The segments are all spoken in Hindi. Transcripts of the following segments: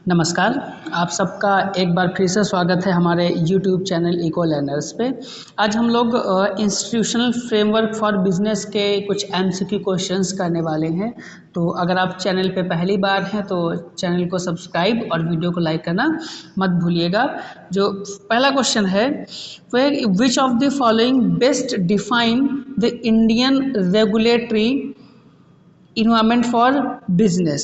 नमस्कार। आप सबका एक बार फिर से स्वागत है हमारे YouTube चैनल इको लर्नर्स पे। आज हम लोग इंस्टीट्यूशनल फ्रेमवर्क फॉर बिजनेस के कुछ MCQ क्वेश्चंस करने वाले हैं। तो अगर आप चैनल पे पहली बार हैं तो चैनल को सब्सक्राइब और वीडियो को लाइक करना मत भूलिएगा। जो पहला क्वेश्चन है, विच of the following best define the Indian regulatory environment for business,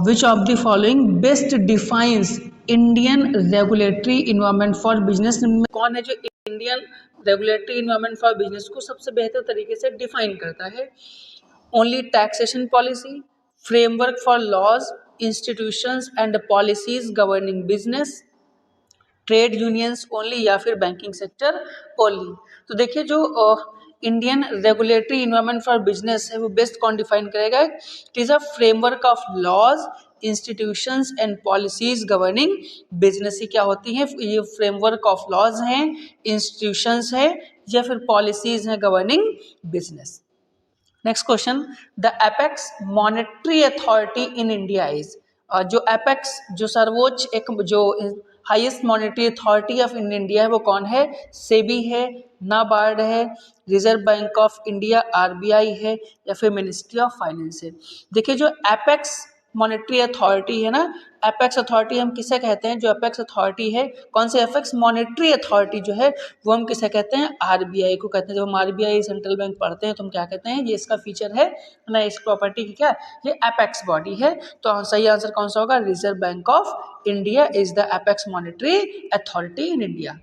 which of the following best defines Indian regulatory environment for business। में कौन है जो Indian regulatory environment for business को सबसे बेहतर तरीके से डिफाइन करता है? Only taxation policy, framework for laws, institutions and policies governing business, trade unions only, या फिर बैंकिंग सेक्टर ओनली। तो देखिए, जो Indian regulatory environment for business है वो बेस्ट कौन डिफाइन करेगा? It is a framework of laws, institutions and policies governing business. ही क्या होती हैं? ये फ्रेमवर्क ऑफ लॉज हैं, इंस्टीट्यूशंस है, या फिर पॉलिसीज हैं governing business. Next question, the apex monetary authority in India is. जो एपेक्स, जो सर्वोच्च एक जो highest monetary authority of in India है वो कौन है? सेबी है, नाबार्ड है, reserve Bank of India RBI है, या फिर मिनिस्ट्री ऑफ फाइनेंस है। देखिए, जो एपेक्स मॉनेटरी अथॉरिटी है ना, एपेक्स अथॉरिटी हम किसे कहते हैं? जो एपेक्स अथॉरिटी है, कौन से? एपेक्स मॉनेटरी अथॉरिटी जो है वो हम किसे कहते हैं? आरबीआई को कहते हैं। जब हम आरबीआई सेंट्रल बैंक पढ़ते हैं तो हम क्या कहते हैं? ये इसका फीचर है ना, इस प्रॉपर्टी की, क्या ये एपेक्स बॉडी है। तो सही आंसर कौन सा होगा? Reserve Bank of India is the apex monetary authority in India.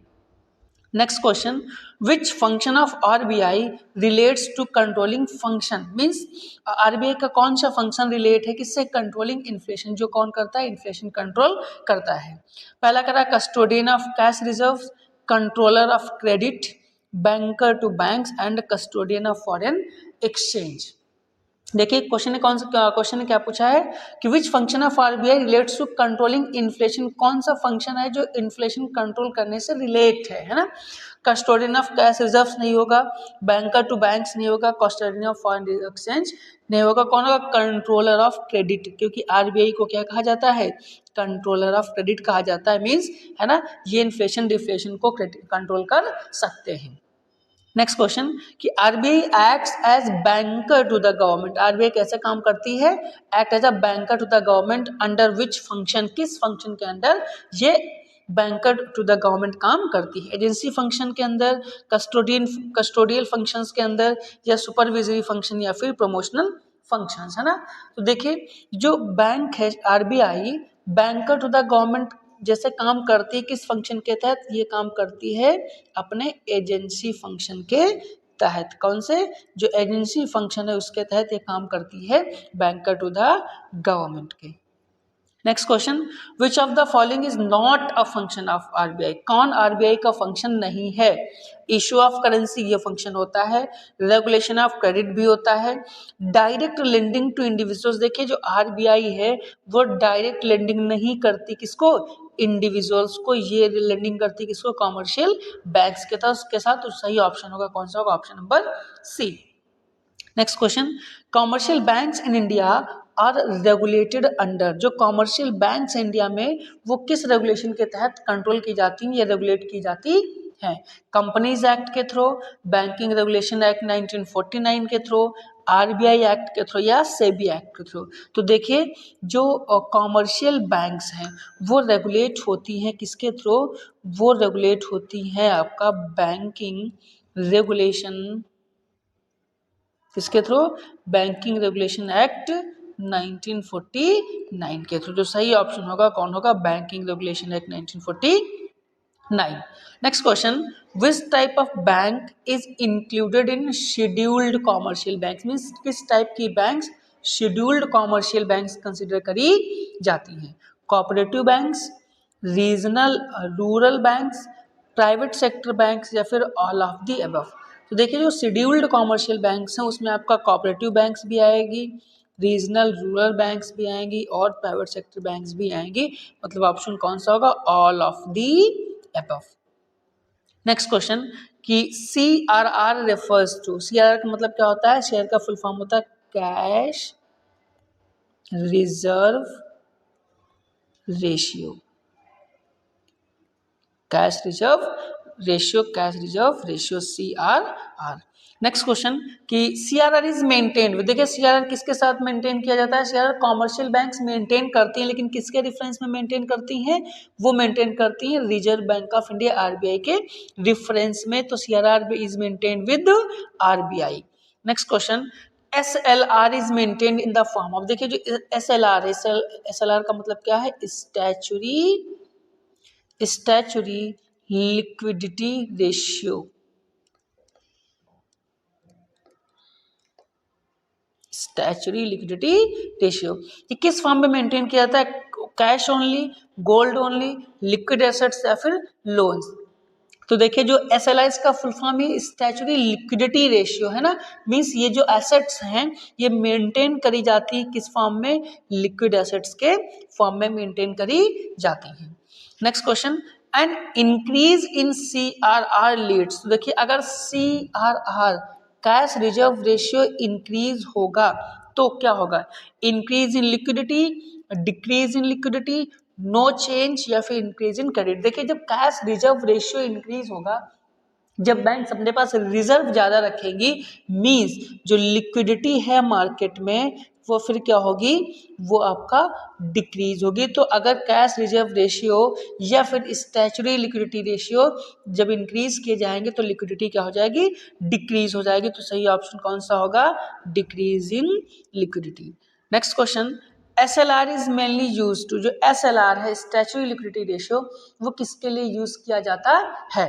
Next question, which function of RBI relates to controlling function, means RBI का कौन सा फंक्शन रिलेट है किससे? Controlling inflation. जो कौन करता है? इन्फ्लेशन कंट्रोल करता है। पहला करा custodian of cash reserve, controller of credit, banker to banks and custodian of foreign exchange. देखिए, क्वेश्चन ने क्वेश्चन ने क्या पूछा है कि which function of RBI relates to controlling inflation. कौन सा फंक्शन है जो इन्फ्लेशन कंट्रोल करने से रिलेट है ना? कस्टोडियन ऑफ कैश रिजर्व्स नहीं होगा, बैंकर टू बैंक्स नहीं होगा, कस्टोडियन ऑफ फॉरेन एक्सचेंज नहीं होगा। कौन होगा? कंट्रोलर ऑफ क्रेडिट, क्योंकि आरबीआई को क्या कहा जाता है? कंट्रोलर ऑफ क्रेडिट कहा जाता है। मीन्स है ना, ये इन्फ्लेशन डिफ्लेशन को कंट्रोल कर सकते हैं। नेक्स्ट क्वेश्चन, कि RBI acts as banker to the government. RBI कैसे काम करती है? Act as a banker to the government under which function, किस फंक्शन के अंदर ये बैंकर टू द गवर्नमेंट काम करती है? एजेंसी फंक्शन के अंदर, कस्टोडियल फंक्शंस के अंदर, या सुपरविजरी फंक्शन, या फिर प्रमोशनल फंक्शंस, है ना? तो देखिए, जो बैंक है RBI, banker to the government जैसे काम करती है, किस फंक्शन के तहत ये काम करती है? अपने एजेंसी फंक्शन के तहत। कौन से? जो एजेंसी फंक्शन है उसके तहत ये काम करती है, बैंकर टू द गवर्नमेंट के। Next question, which of the following is not a function of RBI. कौन आरबीआई का फंक्शन नहीं है? इशू ऑफ करेंसी ये फंक्शन होता है, रेगुलेशन ऑफ क्रेडिट भी होता है, डायरेक्ट लेंडिंग टू इंडिविजुअल्स। देखिए, जो आरबीआई है वो डायरेक्ट लेंडिंग नहीं करती, किसको? इंडिविजुअल्स को। ये लेंडिंग करती किसको? कॉमर्शियल बैंक्स के साथ। तो सही ऑप्शन होगा कौन सा होगा? Option number C. Next question, commercial banks in India are regulated under. जो कॉमर्शियल बैंक्स इंडिया में वो किस रेगुलेशन के तहत कंट्रोल की जाती हैं या रेगुलेट की जाती हैं? कंपनीज एक्ट के थ्रू, बैंकिंग रेगुलेशन एक्ट 1949 के थ्रू, आरबीआई एक्ट के थ्रू, या सेबी एक्ट के थ्रू। तो देखिए, जो कॉमर्शियल बैंक्स हैं वो रेगुलेट होती हैं किसके थ्रू? वो रेगुलेट होती हैं आपका बैंकिंग रेगुलेशन, किसके थ्रू? बैंकिंग रेगुलेशन एक्ट 1949 के थ्रू। जो सही ऑप्शन होगा कौन होगा? Banking regulation act 1949। Next question, which type of bank is included in scheduled commercial bank. Means किस टाइप की banks scheduled commercial banks consider करी जाती हैं? Cooperative banks, regional rural banks, private sector banks, या फिर ऑल ऑफ द अबव। तो देखिए, जो शेड्यूल्ड कॉमर्शियल बैंक्स हैं उसमें आपका कोऑपरेटिव बैंक्स भी आएगी, रीजनल रूरल बैंक्स भी आएंगी, और प्राइवेट सेक्टर बैंक्स भी आएंगी। मतलब ऑप्शन कौन सा होगा? All of the above. Next question, कि CRR रेफर्स टू। CRR का मतलब क्या होता है? शेयर का फुल फॉर्म होता है cash reserve ratio, cash reserve ratio, cash reserve ratio CRR। Next question कि CRR इज मेंटेन्ड, देखिए CRR किसके साथ मेंटेन किया जाता है? CRR कॉमर्शियल बैंक्स मेंटेन करती हैं, लेकिन किसके रेफरेंस में मेंटेन करती हैं? वो मेंटेन करती हैं reserve Bank of India RBI के रेफरेंस में। तो CRR is maintain with RBI। Next question, SLR is maintained in the form of, देखिए जो SLR है, SLR का मतलब क्या है? Statutory liquidity ratio, statutory liquidity ratio. ये किस फॉर्म में मेंटेन किया जाता है? Cash only, gold only, liquid assets या फिर लोन्स? तो देखिए जो SLI का फुल फॉर्म ही स्टैचुरी लिक्विडिटी रेशियो है ना, मींस ये जो एसेट्स हैं ये मेंटेन करी जाती है किस फॉर्म में? लिक्विड एसेट्स के फॉर्म में मेंटेन करी जाती है। Next question, an increase in CRR leads, तो देखिए अगर CRR cash reserve ratio increase होगा तो क्या होगा? Increase in liquidity, decrease in liquidity, no change या फिर इंक्रीज इन क्रेडिट। देखिए जब कैश रिजर्व रेशियो इंक्रीज होगा, जब बैंक अपने पास रिजर्व ज्यादा रखेगी, मींस जो लिक्विडिटी है मार्केट में वो फिर क्या होगी? वो आपका डिक्रीज होगी। तो अगर कैश रिजर्व रेशियो या फिर स्टैचुरी लिक्विडिटी रेशियो जब इंक्रीज किए जाएंगे तो लिक्विडिटी क्या हो जाएगी? डिक्रीज हो जाएगी। तो सही ऑप्शन कौन सा होगा? Decrease in liquidity. Next question, SLR is mainly use to, जो SLR है स्टैचुरी लिक्विडिटी रेशियो, वो किसके लिए यूज किया जाता है?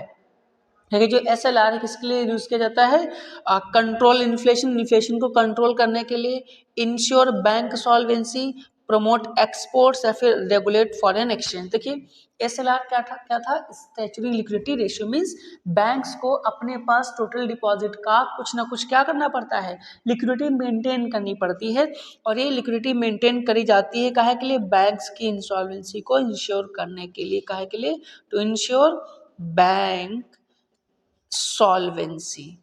देखिए जो SLR है किसके लिए यूज किया जाता है? कंट्रोल इन्फ्लेशन, इन्फ्लेशन को कंट्रोल करने के लिए, ensure bank solvency, promote exports या फिर रेगुलेट फॉरेन एक्सचेंज। देखिए SLR क्या था? Statutory liquidity ratio, means banks को अपने पास टोटल डिपॉजिट का कुछ ना कुछ क्या करना पड़ता है? लिक्विडिटी मेंटेन करनी पड़ती है। और ये लिक्विडिटी मेंटेन करी जाती है काहे के लिए? बैंक्स की इंसॉल्वेंसी को इंश्योर करने के लिए। काहे के लिए? टू इंश्योर बैंक सॉल्वेंसी,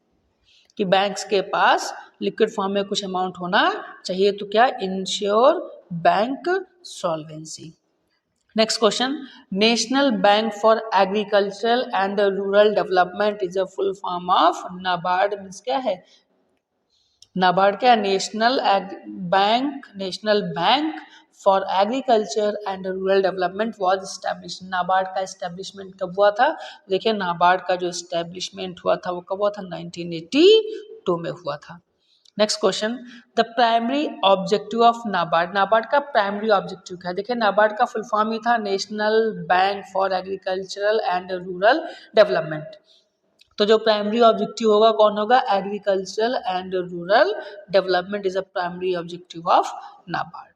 कि बैंक्स के पास लिक्विड फॉर्म में कुछ अमाउंट होना चाहिए। तो क्या? Ensure bank solvency. Next question, national bank for agricultural and rural development is a full form of NABARD, means क्या है? नाबार्ड क्या? National bank for agriculture and rural development was establish. NABARD का स्टैब्लिशमेंट कब हुआ था? देखिए नाबार्ड का जो स्टैब्लिशमेंट हुआ था वो कब हुआ था? 1982 में हुआ था। Next question, the primary objective of NABARD, NABARD का प्राइमरी ऑब्जेक्टिव क्या है? देखिए नाबार्ड का फुल फॉर्म ही था national bank for agricultural and rural development. तो जो प्राइमरी ऑब्जेक्टिव होगा कौन होगा? Agricultural and rural development is a primary objective of NABARD.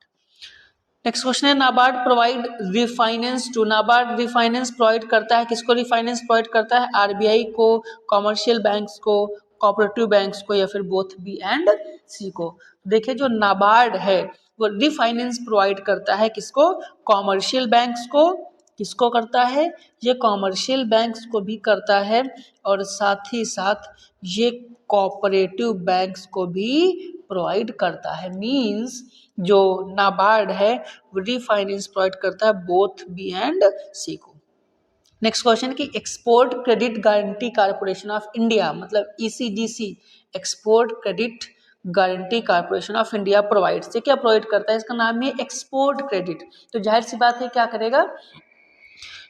Next question है, NABARD provide refinance to, NABARD refinance provide करता है किसको? रिफाइनेंस प्रोवाइड करता है RBI को, कॉमर्शियल बैंक्स को, कोऑपरेटिव बैंक्स को या फिर बोथ बी एंड सी को। देखिए जो नाबार्ड है वो रिफाइनेंस प्रोवाइड करता है किसको? कॉमर्शियल बैंक्स को। किसको करता है? ये कॉमर्शियल बैंक्स को भी करता है और साथ ही साथ ये कोऑपरेटिव बैंक्स को भी प्रोवाइड करता है। मींस जो नाबार्ड है वो रिफाइनेंस प्रोवाइड करता है बोथ बी एंड सी को। नेक्स्ट क्वेश्चन कि export credit guarantee corporation of India, मतलब ECGC, export credit guarantee corporation of India provide से, क्या प्रोवाइड करता है? इसका नाम है एक्सपोर्ट क्रेडिट। तो जाहिर सी बात है क्या करेगा?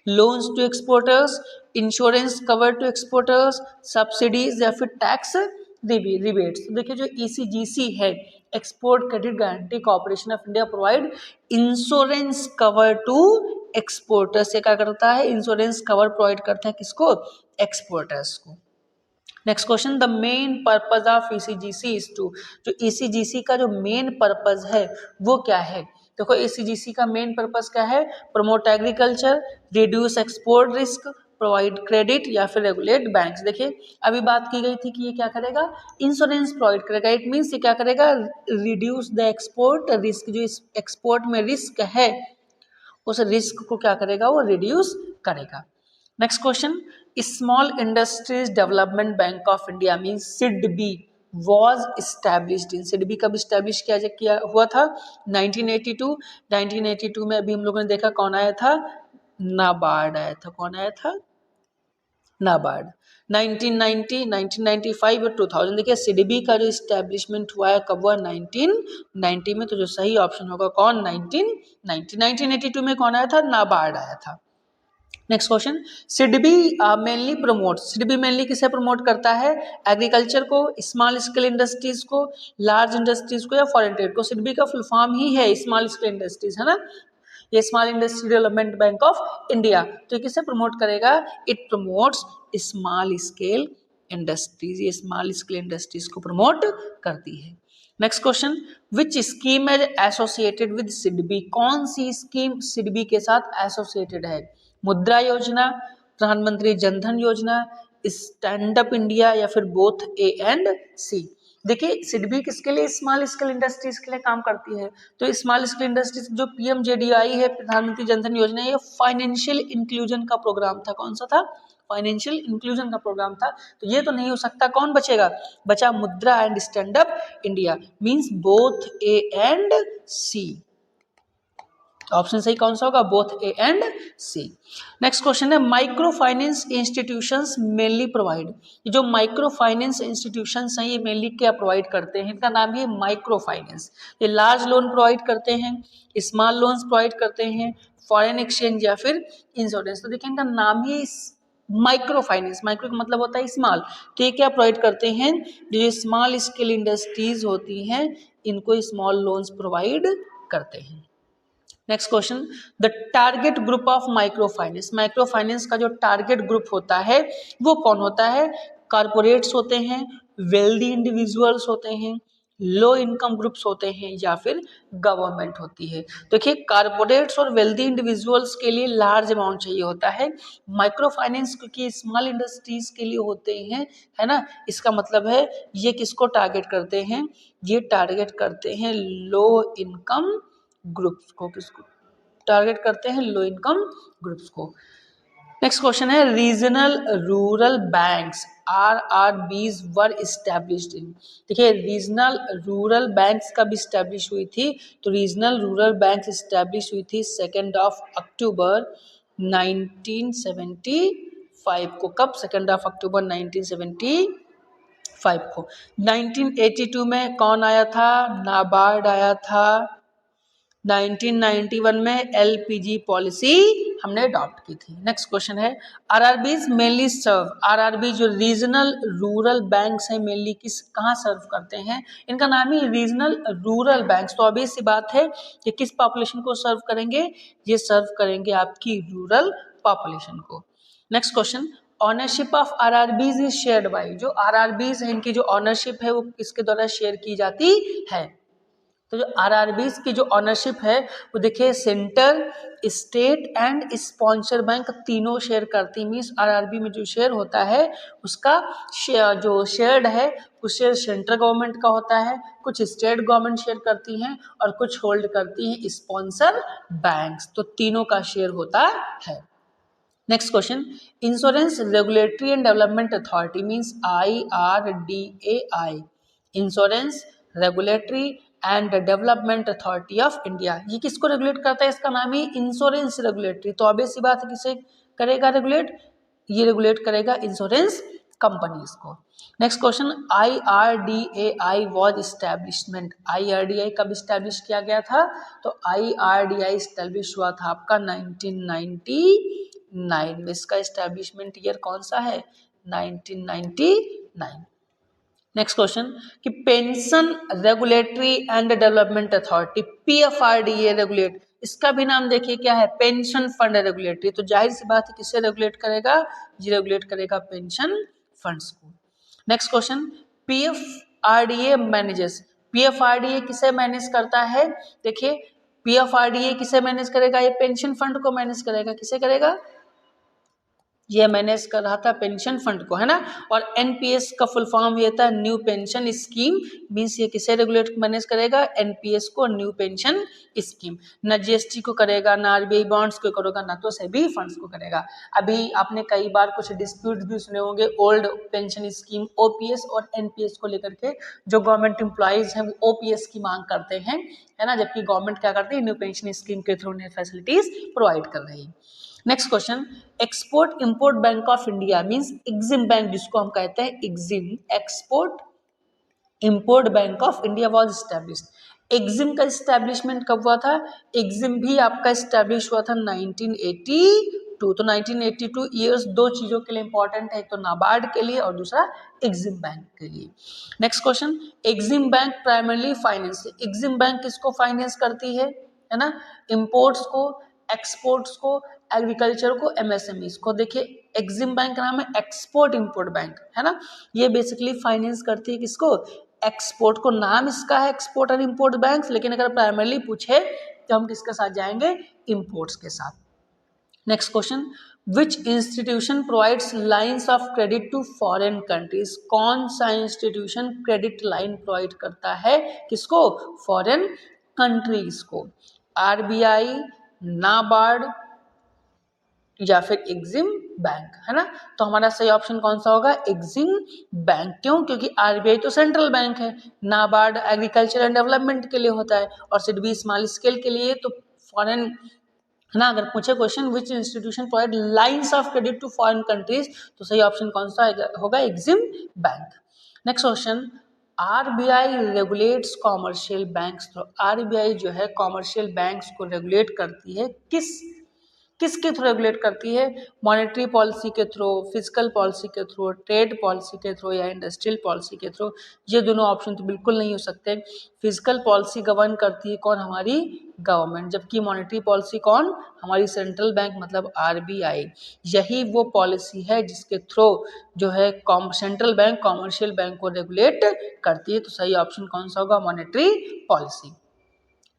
Loans to exporters, insurance cover to exporters, subsidies या फिर टैक्स रिबेट्स। तो देखिए जो ECGC है export credit guarantee corporation of India provide insurance cover to exporters, से क्या करता है? इंश्योरेंस कवर प्रोवाइड करता है किसको? एक्सपोर्टर्स को। Next question, the main purpose of ECGC is to, जो ECGC का जो मेन पर्पज है वो क्या है? देखो ECGC का मेन पर्पज क्या है? Promote agriculture, reduce export risk, provide credit या फिर रेगुलेट बैंक्स। देखिए अभी बात की गई थी कि ये क्या करेगा? इंश्योरेंस प्रोवाइड करेगा। इट मीन्स ये क्या करेगा? रिड्यूस द एक्सपोर्ट रिस्क, जो एक्सपोर्ट में रिस्क है उस रिस्क को क्या करेगा? वो रिड्यूस करेगा। Next question, small industries development bank of India means SIDB, was established in, SIDBI कब इस्टेब्लिश किया हुआ था? 1982। 1982 में अभी हम लोगों ने देखा कौन आया था? नाबार्ड आया था। कौन आया था? नाबार्ड। 1990, 1995 और 2000, देखिए सिडबी का जो इस्टेब्लिशमेंट हुआ है कब हुआ? 1990 में। तो जो सही ऑप्शन होगा कौन? 1990। 1982 में कौन आया था? नाबार्ड आया था। Next question, SIDBI mainly promote, SIDBI mainly किसे प्रमोट करता है? एग्रीकल्चर को, स्मॉल स्केल इंडस्ट्रीज को, लार्ज इंडस्ट्रीज को, या फॉरेन ट्रेड को? सिडबी का फुल फॉर्म ही है स्मॉल स्केल इंडस्ट्रीज, है ना, ये small industry development bank of India. तो ये किसे प्रमोट करेगा? It promotes small scale industries, ये स्मॉल स्केल इंडस्ट्रीज को प्रमोट करती है। नेक्स्ट क्वेश्चन, विच स्कीम है एसोसिएटेड विद सिडबी, कौन सी स्कीम सिडबी के साथ एसोसिएटेड है? मुद्रा योजना, प्रधानमंत्री जनधन योजना, स्टैंड अप इंडिया, या फिर बोथ ए एंड सी? देखिए सिडबी किसके लिए? स्मॉल स्केल इंडस्ट्रीज के लिए काम करती है। तो स्मॉल स्केल इंडस्ट्रीज जो पीएमजेडीआई है, प्रधानमंत्री जनधन योजना, ये फाइनेंशियल इंक्लूजन का प्रोग्राम था। कौन सा था? फाइनेंशियल इंक्लूजन का प्रोग्राम था। तो ये तो नहीं हो सकता, कौन बचेगा? बचा Mudra and stand up India, means both A and C. Option सही कौन सा होगा? Both A and C. Next question है, micro finance institutions mainly provide, जो माइक्रो फाइनेंस इंस्टीट्यूशंस हैं ये मेनली क्या प्रोवाइड करते हैं? इनका नाम है माइक्रो फाइनेंस। ये लार्ज लोन प्रोवाइड करते हैं, स्मॉल लोन्स प्रोवाइड करते हैं, फॉरेन एक्सचेंज, या फिर इंश्योरेंस। तो देखिए इनका नाम ही माइक्रो फाइनेंस, माइक्रो का मतलब होता है स्मॉल। तो ये क्या प्रोवाइड करते हैं? जो स्मॉल स्केल इंडस्ट्रीज होती हैं इनको स्मॉल लोन्स प्रोवाइड करते हैं। Next question, the target group of micro finance, micro finance का जो टारगेट ग्रुप होता है वो कौन होता है? कॉर्पोरेट्स होते हैं, वेल्दी इंडिविजुअल्स होते हैं, लो इनकम ग्रुप्स होते हैं, या फिर गवर्नमेंट होती है। देखिए कॉर्पोरेट्स और वेल्दी इंडिविजुअल्स के लिए लार्ज अमाउंट चाहिए होता है, माइक्रो फाइनेंस क्योंकि स्मॉल इंडस्ट्रीज के लिए होते हैं, है ना। इसका मतलब है ये किसको टारगेट करते हैं? ये टारगेट करते हैं लो इनकम ग्रुप्स को। किसको टारगेट करते हैं? लो इनकम ग्रुप्स को। नेक्स्ट क्वेश्चन है, regional rural banks RRBs were established in, देखिए रीजनल रूरल बैंक्स कब इस्टेब्लिश हुई थी? तो रीजनल रूरल बैंक्स इस्टेब्लिश हुई थी 2 अक्टूबर 1975 को। कब? 2 अक्टूबर 1975 को। 1982 में कौन आया था? नाबार्ड आया था। 1991 में एलपीजी पॉलिसी हमने अडॉप्ट की थी। नेक्स्ट क्वेश्चन है, आरआरबीज मेनली सर्व, आरआरबी जो रीजनल रूरल बैंक्स हैं मेनली किस कहाँ सर्व करते हैं? इनका नाम ही रीजनल रूरल बैंक्स। तो अभी सी बात है कि किस पॉपुलेशन को सर्व करेंगे? ये सर्व करेंगे आपकी रूरल पॉपुलेशन को। Next question, ownership of RRBs is shared by, जो आरआरबीज है इनकी जो ऑनरशिप है वो किसके द्वारा शेयर की जाती है? तो जो आरआरबीज की जो ऑनरशिप है वो देखिए centre, state and sponsor bank तीनों शेयर करती। मीन्स आरआरबी में जो शेयर होता है उसका जो शेयर्ड है कुछ शेयर सेंट्रल गवर्नमेंट का होता है, कुछ स्टेट गवर्नमेंट शेयर करती हैं और कुछ होल्ड करती हैं स्पॉन्सर बैंक्स। तो तीनों का शेयर होता है। Next question, insurance regulatory and development authority means IRDAI, insurance regulatory and development authority of India, ये किसको रेगुलेट करता है? इसका नाम ही इंश्योरेंस रेगुलेटरी। तो अब ऐसी बात है किसे करेगा रेगुलेट? ये रेगुलेट करेगा इंश्योरेंस कंपनीज को। Next question, IRDAI was establishment, IRDAI कब इस्टेब्लिश किया गया था? तो IRDAI इस्टेब्लिश हुआ था आपका 1999 में। इसका इस्टेब्लिशमेंट ईयर कौन सा है? 1999। नेक्स्ट क्वेश्चन कि pension regulatory and development authority PFRDA regulate, इसका भी नाम देखिए क्या है? Pension fund regulatory. तो जाहिर सी बात है किसे रेगुलेट करेगा? ये रेगुलेट करेगा पेंशन फंड्स को। Next question, PFRDA manages, PFRDA किसे मैनेज करता है? देखिए PFRDA किसे मैनेज करेगा? ये पेंशन फंड को मैनेज करेगा। किसे करेगा? ये मैनेज कर रहा था पेंशन फंड को, है ना। और एनपीएस का फुल फॉर्म ये था न्यू पेंशन स्कीम, मीन्स ये किसे रेगुलेट मैनेज करेगा, एनपीएस को, न्यू पेंशन स्कीम। ना जीएसटी को करेगा, ना आरबीआई बॉन्ड्स को करेगा, ना तो सेबी फंड्स को करेगा। अभी आपने कई बार कुछ डिस्प्यूट भी सुने होंगे ओल्ड पेंशन स्कीम ओपीएस और एनपीएस को लेकर के, जो गवर्नमेंट एम्प्लॉइज हैं वो ओपीएस की मांग करते हैं, है ना, जबकि गवर्नमेंट क्या करती है, न्यू पेंशन स्कीम के थ्रू उन्हें फैसिलिटीज प्रोवाइड कर रही है। Next question, export import bank of India means EXIM bank जिसको हम कहते हैं, EXIM export import bank of India was established. EXIM का एस्टैब्लिशमेंट कब हुआ था, एग्जिम भी आपका एस्टैब्लिश हुआ था 1982। तो 1982 ईयर्स दो चीजों के लिए इंपॉर्टेंट है, एक तो नाबार्ड के लिए और दूसरा एग्जिम बैंक के लिए। Next question, EXIM bank primarily finance, EXIM bank किसको फाइनेंस करती है ना, इंपोर्ट्स को, एक्सपोर्ट्स को, एग्रीकल्चर को, एमएसएमईज को। देखिए एग्जिम बैंक का नाम है एक्सपोर्ट इंपोर्ट बैंक, है ना, ये बेसिकली फाइनेंस करती है किसको, एक्सपोर्ट को। नाम इसका है एक्सपोर्ट और इंपोर्ट बैंक, लेकिन अगर प्राइमरली पूछे तो हम किसके साथ जाएंगे, इंपोर्ट्स के साथ। Next question, which institution provides lines of credit to foreign countries, कौन सा इंस्टीट्यूशन क्रेडिट लाइन प्रोवाइड करता है किसको, फॉरेन कंट्रीज को, आरबीआई, नाबार्ड या फिर एग्जिम बैंक, है ना। तो हमारा सही ऑप्शन कौन सा होगा, एग्जिम बैंक। क्यों, क्योंकि आरबीआई तो सेंट्रल बैंक है, नाबार्ड एग्रीकल्चर एंड डेवलपमेंट के लिए होता है, और सिडबी स्मॉल स्केल के लिए। तो फॉरेन, है ना, अगर पूछे question which institution provide lines of credit to foreign countries, तो सही ऑप्शन कौन सा होगा, EXIM bank. Next question, RBI regulates commercial banks, तो आरबीआई जो है कॉमर्शियल बैंक्स को रेगुलेट करती है, किसके थ्रू रेगुलेट करती है, मॉनेटरी पॉलिसी के थ्रू, फिजिकल पॉलिसी के थ्रू, ट्रेड पॉलिसी के थ्रू, या इंडस्ट्रियल पॉलिसी के थ्रू। ये दोनों ऑप्शन तो बिल्कुल नहीं हो सकते। फिजिकल पॉलिसी गवर्न करती है कौन, हमारी गवर्नमेंट, जबकि मॉनेटरी पॉलिसी कौन, हमारी सेंट्रल बैंक मतलब आरबीआई। यही वो पॉलिसी है जिसके थ्रू जो है सेंट्रल बैंक कॉमर्शियल बैंक को रेगुलेट करती है। तो सही ऑप्शन कौन सा होगा, monetary policy.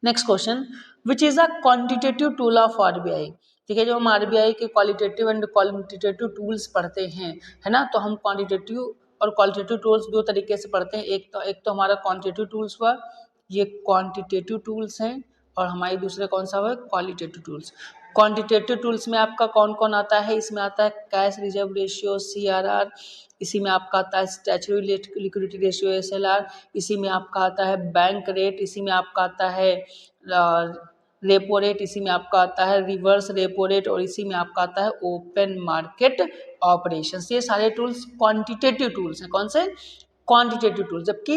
Next question, which is a quantitative tool of RBI. ठीक है, जो हम आरबीआई के क्वालिटेटिव एंड क्वालिटेटिव टूल्स पढ़ते हैं, है ना, तो हम क्वांटिटेटिव और क्वालिटेटिव टूल्स दो तरीके से पढ़ते हैं। एक तो हमारा क्वांटिटेटिव टूल्स हुआ, ये क्वांटिटेटिव टूल्स हैं, और हमारी दूसरे कौन सा हुआ, क्वालिटेटिव टूल्स। क्वांटिटेटिव टूल्स में आपका कौन कौन आता है, इसमें आता है कैश रिजर्व रेशियो सीआरआर, इसी में आपका आता है स्टैच्यूटरी लिक्विडिटी रेशियो एसएलआर, इसी में आपका आता है बैंक रेट, इसी में आपका आता है रेपो रेट, इसी में आपका आता है रिवर्स रेपो रेट, और इसी में आपका आता है ओपन मार्केट ऑपरेशंस। ये सारे टूल्स क्वांटिटेटिव टूल्स हैं, कौन से, क्वांटिटेटिव टूल्स। जबकि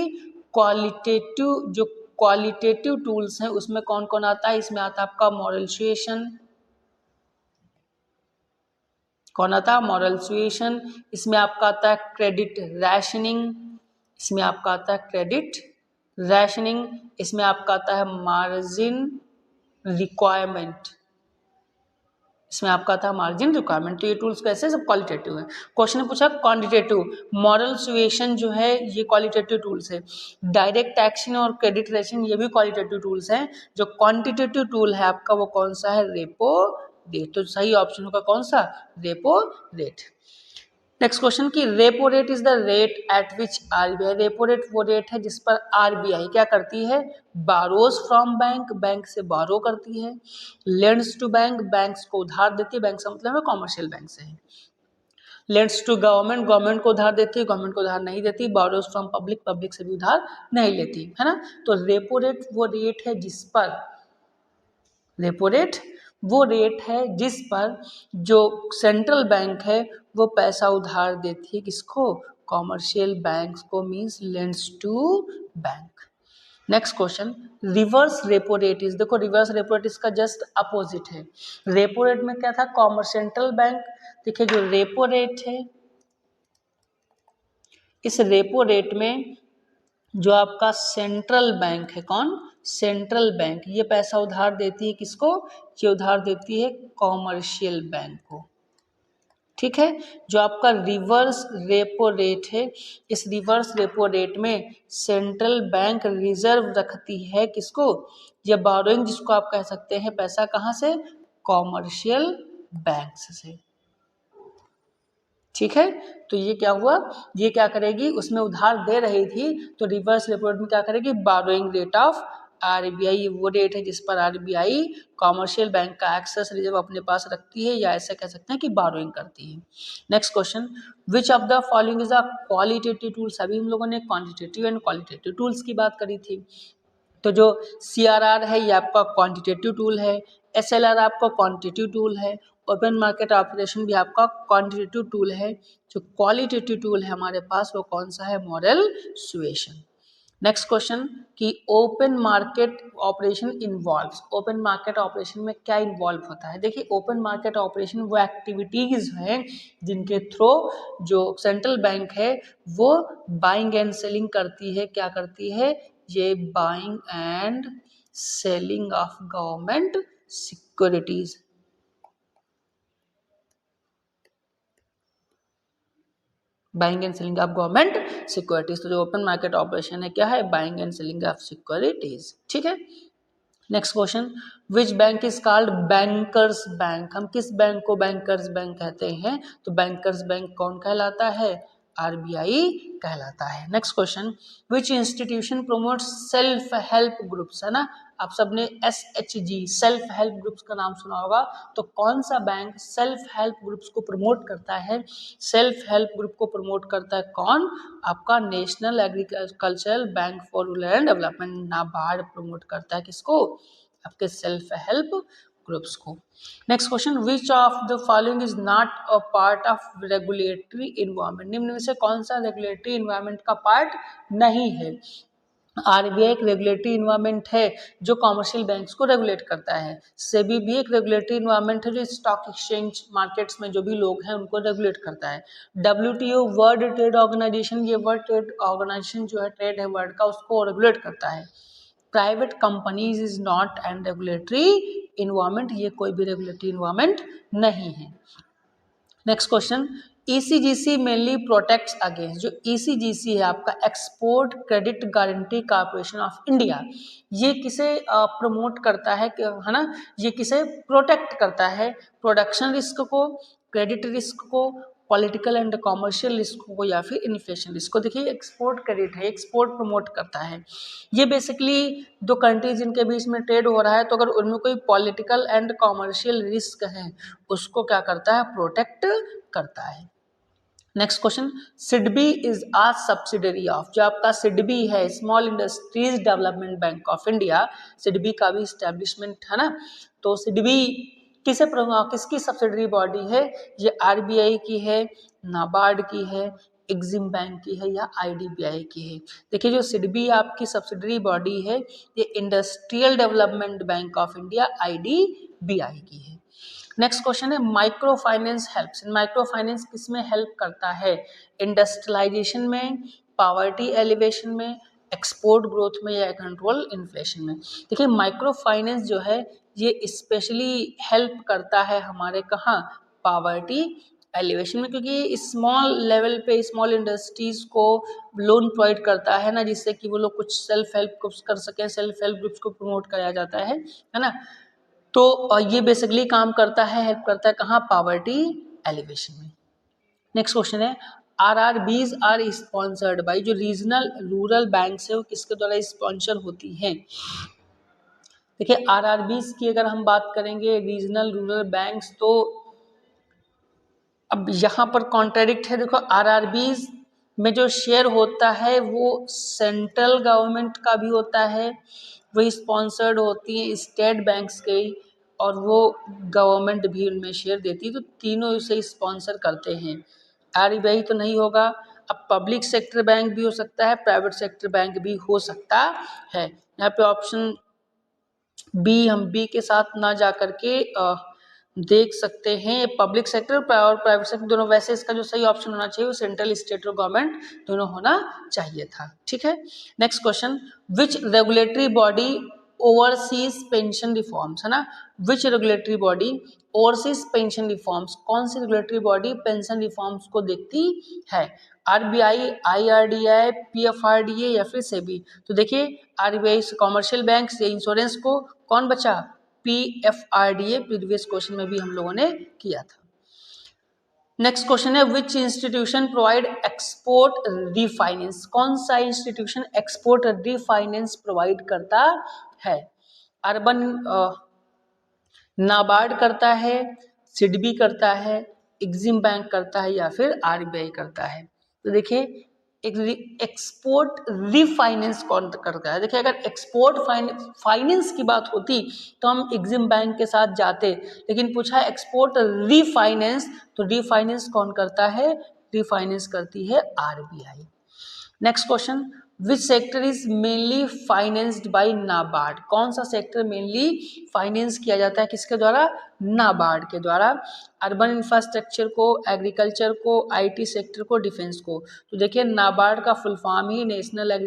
क्वालिटेटिव टूल्स हैं उसमें कौन कौन आता है, इसमें आता है आपका मॉरल सुएशन, कौन आता है, मॉरल सुएशन, इसमें आपका आता है क्रेडिट रैशनिंग, इसमें आपका आता है क्रेडिट रैशनिंग, इसमें आपका आता है मार्जिन रिक्वायरमेंट, इसमें आपका था मार्जिन रिक्वायरमेंट। तो ये टूल्स कैसे, सब क्वालिटेटिव है। क्वेश्चन ने पूछा क्वांटिटेटिव, मॉरल सुएशन जो है ये क्वालिटेटिव टूल्स है, डायरेक्ट एक्शन और क्रेडिट रेशिंग ये भी क्वालिटेटिव टूल्स हैं। जो क्वांटिटेटिव टूल है आपका वो कौन सा है, रेपो रेट। तो सही ऑप्शन होगा कौन सा, रेपो रेट। नेक्स्ट क्वेश्चन की repo rate is the rate at which RBI, repo rate वो रेट है जिस पर आरबीआई क्या करती है, बारोज फ्रॉम बैंक, बैंक से बारो करती है, लेंड्स टू बैंक, बैंक्स को उधार देती है, बैंक से मतलब है कॉमर्शियल बैंक से है, लेंड्स टू गवर्नमेंट, गवर्नमेंट को उधार देती है, गवर्नमेंट को उधार नहीं देती, बारोज फ्रॉम पब्लिक, पब्लिक से भी उधार नहीं लेती, है ना। तो रेपो रेट वो रेट है जिस पर, रेपो रेट वो रेट है जिस पर जो सेंट्रल बैंक है वो पैसा उधार देती है किसको, कॉमर्शियल बैंक्स को, means lends to bank. Next question, reverse repo rate is, देखो रिवर्स रेपो रेट इसका जस्ट अपोजिट है। रेपो रेट में क्या था, सेंट्रल बैंक, देखिए जो रेपो रेट है, इस रेपो रेट में जो आपका सेंट्रल बैंक है, कौन, सेंट्रल बैंक, ये पैसा उधार देती है किसको, ये उधार देती है कॉमर्शियल बैंक को। ठीक है, जो आपका रिवर्स रेपो रेट है, इस रिवर्स रेपो रेट में सेंट्रल बैंक रिजर्व रखती है किसको, ये बोरोइंग जिसको आप कह सकते हैं, पैसा कहाँ से, कॉमर्शियल बैंक से। ठीक है, तो ये क्या हुआ, ये क्या करेगी, उसमें उधार दे रही थी तो रिवर्स रेपो रेट में क्या करेगी, बारोइंग रेट ऑफ आरबीआई, वो रेट है जिस पर आरबीआई कॉमर्शियल बैंक का एक्सेस रिजर्व अपने पास रखती है, या ऐसे कह सकते हैं कि बारोइंग करती है। Next question, which of the following is a qualitative tools, अभी हम लोगों ने क्वांटिटेटिव एंड क्वालिटेटिव टूल्स की बात करी थी। तो जो CRR है ये आपका क्वांटिटेटिव टूल है, SLR आपका क्वांटिटेटिव टूल है, ओपन मार्केट ऑपरेशन भी आपका क्वांटिटेटिव टूल है। जो क्वालिटेटिव टूल है हमारे पास वो कौन सा है, मॉडल सुएशन। नेक्स्ट क्वेश्चन कि open market operation involves, open market operation में क्या इन्वॉल्व होता है। देखिए ओपन मार्केट ऑपरेशन वो एक्टिविटीज हैं जिनके थ्रू जो सेंट्रल बैंक है वो बाइंग एंड सेलिंग करती है, क्या करती है, ये buying and selling of government securities, buying and selling of government securities. तो जो ओपन मार्केट ऑपरेशन है क्या है, buying and selling of securities, ठीक है। Next question, which bank is called bankers bank, हम किस बैंक को बैंकर्स बैंक कहते हैं, तो बैंकर्स बैंक कौन कहलाता है, आरबीआई कहलाता है। Next question, which institution promotes self help groups, है ना, आप सबने SHG सेल्फ हेल्प ग्रुप्स का नाम सुना होगा, तो कौन सा बैंक सेल्फ हेल्प ग्रुप्स को प्रमोट करता है, सेल्फ हेल्प ग्रुप को प्रमोट करता है कौन, आपका national agricultural bank for rural and development, NABARD promote करता है किसको, आपके सेल्फ हेल्प ग्रुप्स को। Next question, which of the following is not a part of regulatory environment, निम्न में से कौन सा रेगुलेटरी इन्वायरमेंट का पार्ट नहीं है। आरबीआई एक रेगुलेटरी इन्वायरमेंट है जो कॉमर्शियल बैंक्स को रेगुलेट करता है, सेबी भी एक रेगुलेटरी इन्वायरमेंट है जो स्टॉक एक्सचेंज मार्केट्स में जो भी लोग हैं उनको रेगुलेट करता है। WTO वर्ल्ड ट्रेड ऑर्गेनाइजेशन, ये वर्ल्ड ट्रेड ऑर्गेनाइजेशन जो है ट्रेड है वर्ल्ड का, उसको रेगुलेट करता है। Private companies is not and regulatory environment, ये कोई भी रेगुलेटरी इन्वायरमेंट नहीं है। Next question, ECGC mainly protects against, जो ECGC है आपका export credit guarantee corporation of India, ये किसे प्रमोट करता है ना, ये किसे प्रोटेक्ट करता है, प्रोडक्शन रिस्क को, क्रेडिट रिस्क को, पॉलिटिकल एंड कॉमर्शियल रिस्क को, या फिर इन्फ्लेशन रिस्क को। देखिए एक्सपोर्ट क्रेडिट है, एक्सपोर्ट प्रमोट करता है, ये बेसिकली दो कंट्रीज जिनके बीच में ट्रेड हो रहा है तो अगर उनमें कोई पॉलिटिकल एंड कॉमर्शियल रिस्क है उसको क्या करता है, प्रोटेक्ट करता है। Next question, SIDBI is a subsidiary of, जो आपका सिडबी है small industries development bank of India, SIDBI का भी स्टैब्लिशमेंट है ना, तो सिडबी किसकी सब्सिडरी बॉडी है, ये आरबीआई की है, नाबार्ड की है, एग्जिम बैंक की है, या आईडीबीआई की है। देखिए जो सिडबी आपकी सब्सिडरी बॉडी है ये industrial development bank of India IDBI की है। नेक्स्ट क्वेश्चन है, micro finance helps, micro finance किस में हेल्प करता है, इंडस्ट्रियलाइजेशन में, पावर्टी एलिवेशन में, एक्सपोर्ट ग्रोथ में, या कंट्रोल इन्फ्लेशन में। देखिए माइक्रो फाइनेंस जो है ये स्पेशली हेल्प करता है हमारे कहाँ, पावर्टी एलिवेशन में, क्योंकि स्मॉल लेवल पे स्मॉल इंडस्ट्रीज को लोन प्रोवाइड करता है ना, जिससे कि वो लोग कुछ सेल्फ हेल्प ग्रुप्स कर सकें, सेल्फ हेल्प ग्रुप्स को प्रमोट कराया जाता है ना। तो ये बेसिकली काम करता है, हेल्प करता है कहाँ, पावर्टी एलिवेशन में। नेक्स्ट क्वेश्चन है, RRBs आर स्पॉन्सर्ड बाई, जो रीजनल रूरल बैंक्स है वो किसके द्वारा स्पॉन्सर होती हैं। देखिए RRBs की अगर हम बात करेंगे रीजनल रूरल बैंक्स, तो अब यहाँ पर कॉन्ट्रेडिक्ट है, देखो RRBs में जो शेयर होता है वो सेंट्रल गवर्नमेंट का भी होता है, वो स्पॉन्सर्ड होती है स्टेट बैंक्स के, और वो गवर्नमेंट भी उनमें शेयर देती है, तो तीनों इसे स्पॉन्सर करते हैं। आरबीआई तो नहीं होगा, अब पब्लिक सेक्टर बैंक भी हो सकता है, प्राइवेट सेक्टर बैंक भी हो सकता है। यहाँ पे ऑप्शन बी, हम बी के साथ ना जा करके देख सकते हैं पब्लिक सेक्टर और प्राइवेट सेक्टर दोनों, वैसे इसका जो सही ऑप्शन होना चाहिए वो सेंट्रल स्टेट और गवर्नमेंट दोनों होना चाहिए था, ठीक है। Next question, which regulatory body oversees pension reforms, है ना, which regulatory body oversees pension reforms, कौन सी रेगुलेटरी बॉडी पेंशन रिफॉर्म्स को देखती है, आरबीआई, आईआरडीआई, पीएफआरडीए, या फिर सेबी। तो देखिए आरबीआई कॉमर्शियल बैंक से इंश्योरेंस को, कौन बचा, पीएफआरडीए, प्रीवियस क्वेश्चन में भी हम लोगों ने किया था। नेक्स्ट क्वेश्चन है विच इंस्टीट्यूशन प्रोवाइड एक्सपोर्ट रीफाइनेंस, कौन सा इंस्टीट्यूशन एक्सपोर्ट रीफाइनेंस प्रोवाइड करता है? अर्बन नाबार्ड करता है, सिडबी करता है, एग्जिम बैंक करता है या फिर आरबीआई करता है? तो देखिए एक्सपोर्ट रीफाइनेंस कौन करता है? देखिए अगर एक्सपोर्ट फाइनेंस की बात होती तो हम एग्जिम बैंक के साथ जाते, लेकिन पूछा है एक्सपोर्ट रीफाइनेंस, तो रीफाइनेंस कौन करता है? रीफाइनेंस करती है RBI. Next question which sector is mainly financed by NABARD, कौन सा सेक्टर मेनली फाइनेंस किया जाता है किसके द्वारा? नाबार्ड के द्वारा। अर्बन इंफ्रास्ट्रक्चर को, एग्रीकल्चर को, आईटी सेक्टर को, डिफेंस को। तो देखिए नाबार्ड का full form he national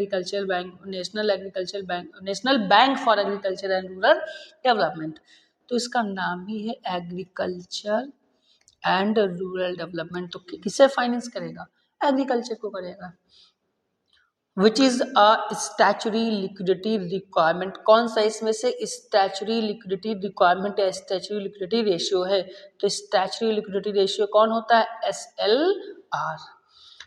bank for agriculture and rural development, तो इसका नाम ही है एग्रीकल्चर एंड रूरल डेवलपमेंट। तो किसे फाइनेंस करेगा? एग्रीकल्चर को करेगा। Which is a statutory liquidity requirement, कौन सा इसमें से स्टैचुरी लिक्विडिटी रिक्वायरमेंट या स्टैचुरी लिक्विडिटी रेशियो है? तो स्टैचुरी लिक्विडिटी रेशियो कौन होता है? SLR।